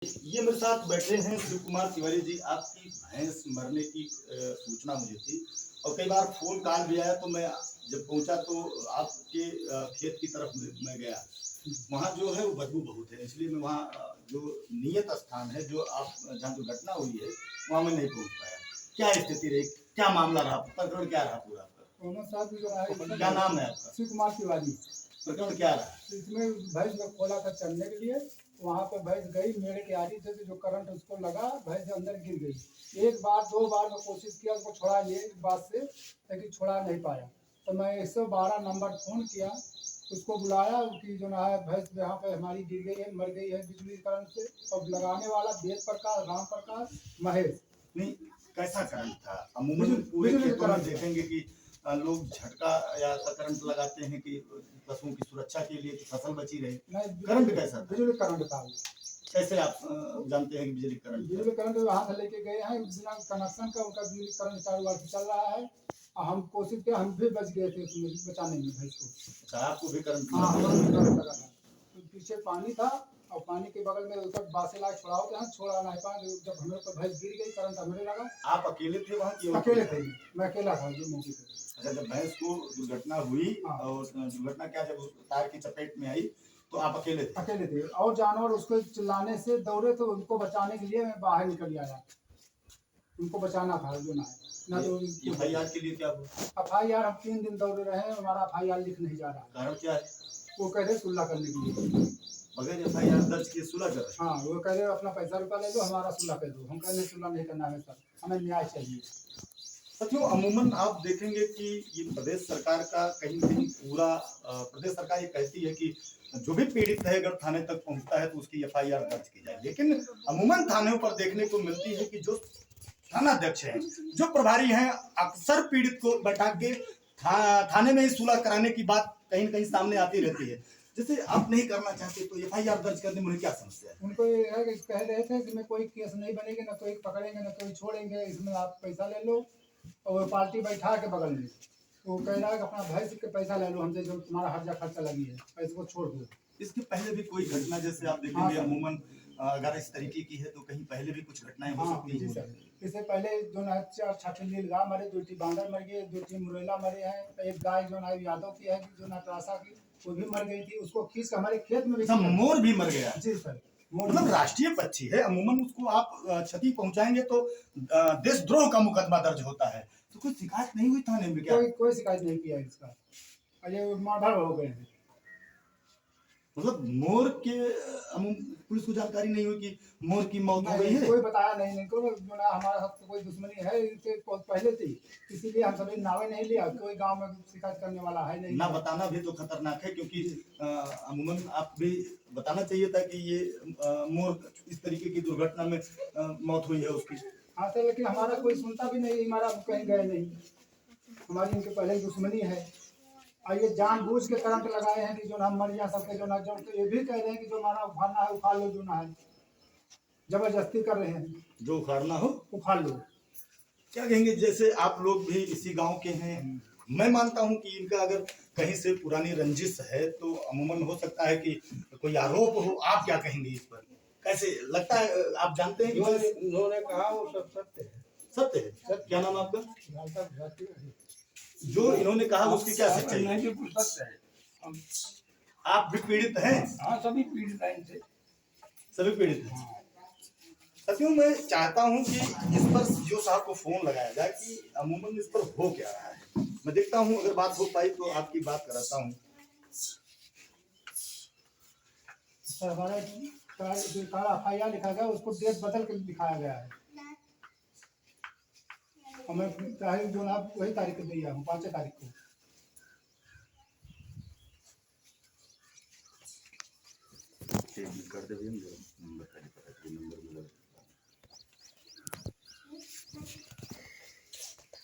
ये मेरे साथ बैठे हैं शिव कुमार तिवारी जी। आपकी भैंस मरने की सूचना मुझे थी और कई बार फोन कॉल भी आया, तो मैं जब पहुंचा तो आपके खेत की तरफ मैं गया। वहाँ जो है वो बदबू बहुत है, इसलिए मैं वहाँ जो नियत स्थान है, जो आप जहाँ जो घटना हुई है, वहाँ मैं नहीं पहुँच पाया। क्या स्थिति रही, क्या मामला रहा, प्रकरण क्या रहा पूरा आपका? क्या नाम है आपका? शिव कुमार तिवारी। प्रकरण क्या रहा? इसमें भैंस में खोला था चलने के लिए, वहाँ पे भैंस गई, मेरे के आरी से जो करंट उसको लगा, भैंस अंदर गिर गई। एक बार दो बार मैं कोशिश किया उसको छुड़ा लिए इस बात से, लेकिन छुड़ा नहीं पाया। तो मैं 112 नंबर फ़ोन किया, उसको बुलाया कि जो ना है भैंस यहाँ पे हमारी गिर गई है, मर गई है बिजली करंट से। और लगाने वाला वेद प्रकाश, राम प्रकाश, महेश। नहीं, कैसा करंट था? अमूमन पूरे खेतों में देखेंगे कि लोग झटका या ऐसा करंट लगाते हैं कि पशुओं की सुरक्षा के लिए, कि फसल बची रहे। करंट कैसा था? बिजली करंट था। कैसे आप जानते हैं कि बिजली करंट? बिजली करंट वहाँ से लेके गए हैं, बिना कनेक्शन का उनका बिजली करंट चालू वाल चल रहा है। और हम कोशिश किया, हम भी बच गए थे उसमें बचाने में भैंस को। अच्छा, आपको भी करंट हाँ, लगा? हमें भी करंट लगा था। तो पीछे पानी था और पानी के बगल में उधर बासेला छुड़ाओ थे, हम छोड़ा नहीं पाए। जब हमें तो भैंस गिर गई, करंट हमें लगा। आप अकेले थे वहाँ की? अकेले थे, मैं अकेला था जो मौके पे। अच्छा, जब भैंस को दुर्घटना हुई, हाँ। और दुर्घटना क्या, जब उस तार की चपेट में आई तो आप अकेले थे? अकेले थे और जानवर उसको चिल्लाने से दौड़े, तो उनको बचाने के लिए मैं बाहर निकल आया। उनको बचाना था जो ना है ना। तो एफआईआर के लिए क्या हुआ? FIR हम 3 दिन दौड़े रहे हैं, हमारा FIR लिख नहीं जा रहा है। कारण क्या है? वो कह रहे सुलह करने के लिए। बगैर एफआईआर दर्ज किए सुलह कर रहे हैं? हाँ, वो कह रहे अपना पैसा रुपया ले लो, हमारा सुलह कर दो। हम कह रहे सुलह नहीं करना है सर, हमें न्याय चाहिए। साथियों, अमूमन आप देखेंगे कि ये प्रदेश सरकार का कहीं न कहीं पूरा प्रदेश सरकार ये कहती है कि जो भी पीड़ित है अगर थाने तक पहुंचता है तो उसकी एफआईआर दर्ज की जाए, लेकिन अमूमन थानों पर देखने को मिलती है कि जो थानाध्यक्ष हैं, जो प्रभारी हैं, अक्सर पीड़ित को बैठा के थाने में ही सुलह कराने की बात कहीं न कहीं सामने आती रहती है। जैसे आप नहीं करना चाहते तो एफआईआर दर्ज करने में उन्हें क्या समस्या है? उनको ये है कि कह रहे थे कि मैं कोई केस नहीं बनेगी, ना कोई पकड़ेंगे ना कोई छोड़ेंगे, इसमें आप पैसा ले लो। और पार्टी बैठा के बगल में तो कह रहा है कि अपना भैंस के पैसा ले लो हमसे, जो तुम्हारा हर्जा खर्चा लगी है, पैसे को छोड़ दो। इसके पहले भी कोई घटना, जैसे आप देखेंगे हाँ, अमूमन अगर इस तरीके की है तो कहीं पहले भी कुछ घटनाएं हो हाँ सकती जी हैं। सर। इससे पहले जो ना 4 छठे नीलगाय मरे, 2 बांदर मर गए, 2 मुरैला मरे हैं। एक गाय जो ना यादव की है, जो ना त्रासा की, वो भी मर गई थी। उसको खींच के हमारे खेत में भी मोर भी मर गया? जी सर। मतलब राष्ट्रीय पक्षी है, अमूमन उसको आप क्षति पहुंचाएंगे तो देशद्रोह का मुकदमा दर्ज होता है। तो कोई शिकायत नहीं हुई थाने में क्या? कोई शिकायत नहीं किया इसका। ये मर्डर हो गए हैं। मतलब मोर के पुलिस को जानकारी नहीं हुई कि मोर की मौत हो गई है? कोई बताया नहीं इनको, जो ना हमारा साथ कोई दुश्मनी है इनसे बहुत पहले थी, इसीलिए हम सभी नावे नहीं लिया। कोई गांव में शिकायत करने वाला है नहीं। ना बताना भी तो खतरनाक है, क्योंकि अमूमन आप भी बताना चाहिए था कि ये मोर इस तरीके की दुर्घटना में मौत हुई है उसकी। हाँ सर, लेकिन हमारा कोई सुनता भी नहीं, हमारा कहीं गए नहीं। हमारी इनके पहले दुश्मनी है। और ये जानबूझ के करंट लगाए हैं कि जो ना मर जा सबके, जो ना जो तो ये भी कह रहे हैं कि जो हमारा उखाड़ना है उखाड़ लो, जो ना है जबरदस्ती कर रहे हैं, जो उखाड़ना हो उखाड़ लो। क्या कहेंगे? जैसे आप लोग भी इसी गांव के हैं, मैं मानता हूं कि इनका अगर कहीं से पुरानी रंजिश है तो अमूमन हो सकता है कि कोई आरोप हो। आप क्या कहेंगे इस पर? कैसे लगता है, आप जानते हैं कि उन्होंने कहा वो सब सत्य है। सत्य है? सत्य क्या नाम है आपका? जो इन्होंने कहा उसकी क्या सच्चाई है? सत्य है। आप भी पीड़ित हैं? हाँ, सभी पीड़ित हैं इनसे। सभी पीड़ित हैं। साथियों, मैं चाहता हूं कि इस पर सीओ साहब को फोन लगाया जाए कि अमूमन इस पर हो क्या रहा है। मैं देखता हूं, अगर बात हो पाई तो आपकी बात कराता हूं। हमारे जो FIR लिखा गया उसको डेट बदल के दिखाया गया है। हमें तारीख जो ना वही तारीख को दिया हूँ, 5 तारीख को। कर दे भैया, नंबर